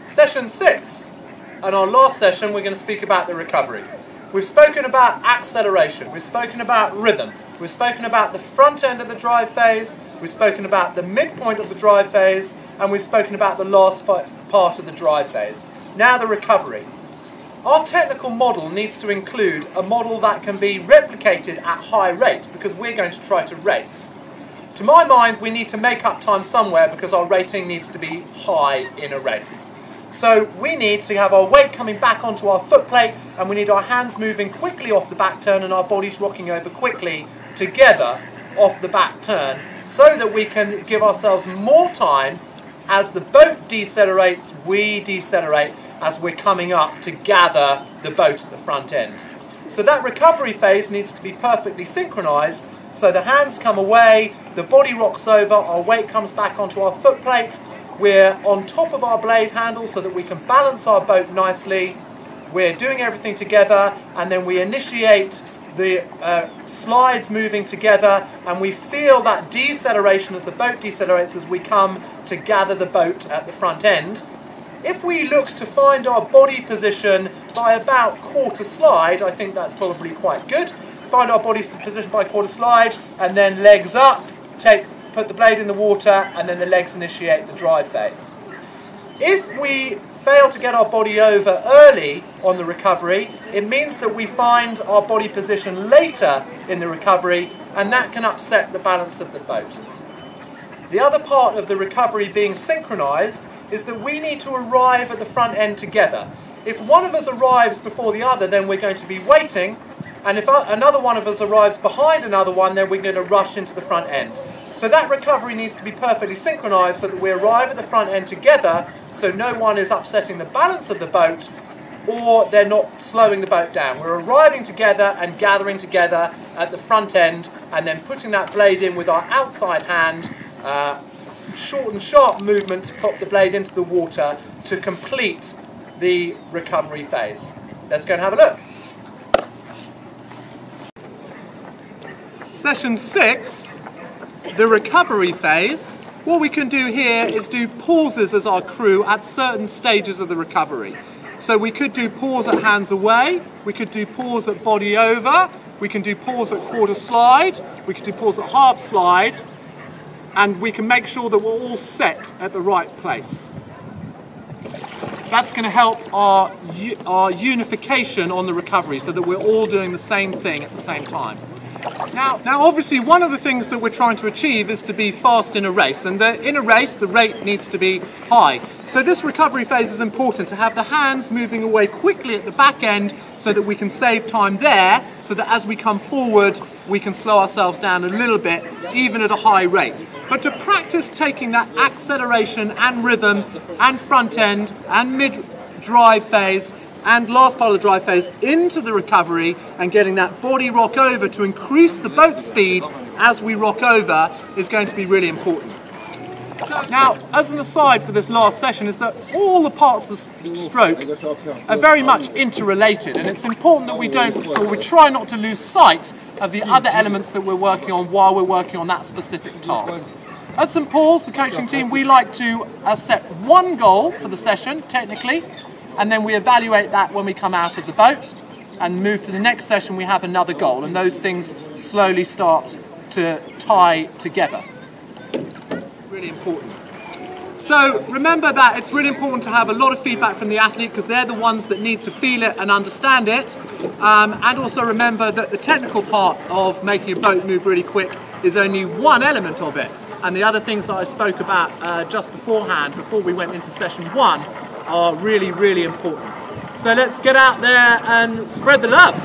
Session 6, and our last session we're going to speak about the recovery. We've spoken about acceleration, we've spoken about rhythm, we've spoken about the front end of the drive phase, we've spoken about the midpoint of the drive phase, and we've spoken about the last part of the drive phase. Now the recovery. Our technical model needs to include a model that can be replicated at high rate because we're going to try to race. To my mind, we need to make up time somewhere because our rating needs to be high in a race. So we need to have our weight coming back onto our foot plate, and we need our hands moving quickly off the back turn and our bodies rocking over quickly together off the back turn so that we can give ourselves more time. As the boat decelerates, we decelerate as we're coming up to gather the boat at the front end. So that recovery phase needs to be perfectly synchronized, so the hands come away, the body rocks over, our weight comes back onto our foot plate, we're on top of our blade handle so that we can balance our boat nicely, we're doing everything together, and then we initiate the slides moving together, and we feel that deceleration as the boat decelerates as we come to gather the boat at the front end. If we look to find our body position by about quarter slide, I think that's probably quite good. Find our body position by quarter slide, and then legs up, put the blade in the water, and then the legs initiate the drive phase. If we fail to get our body over early on the recovery, it means that we find our body position later in the recovery, and that can upset the balance of the boat. The other part of the recovery being synchronized is that we need to arrive at the front end together. If one of us arrives before the other, then we're going to be waiting, and if another one of us arrives behind another one, then we're going to rush into the front end. So that recovery needs to be perfectly synchronized so that we arrive at the front end together, so no one is upsetting the balance of the boat or they're not slowing the boat down. We're arriving together and gathering together at the front end, and then putting that blade in with our outside hand, short and sharp movement to pop the blade into the water to complete the recovery phase. Let's go and have a look. Session 6, the recovery phase. What we can do here is do pauses as our crew at certain stages of the recovery. So we could do pause at hands away, we could do pause at body over, we can do pause at quarter slide, we can do pause at half slide, and we can make sure that we're all set at the right place. That's going to help our unification on the recovery so that we're all doing the same thing at the same time. Now obviously one of the things that we're trying to achieve is to be fast in a race, and in a race the rate needs to be high. So this recovery phase is important to have the hands moving away quickly at the back end so that we can save time there, so that as we come forward we can slow ourselves down a little bit even at a high rate. But to practice taking that acceleration and rhythm and front end and mid-drive phase and last part of the drive phase into the recovery and getting that body rock over to increase the boat speed as we rock over is going to be really important. Now, as an aside for this last session, is that all the parts of the stroke are very much interrelated, and it's important that we try not to lose sight of the other elements that we're working on while we're working on that specific task. At St Paul's, the coaching team, we like to set one goal for the session, technically, and then we evaluate that when we come out of the boat and move to the next session. We have another goal, and those things slowly start to tie together. Really important. So remember that it's really important to have a lot of feedback from the athlete because they're the ones that need to feel it and understand it, and also remember that the technical part of making a boat move really quick is only one element of it, and the other things that I spoke about just beforehand, before we went into session 1, are really, really important. So let's get out there and spread the love.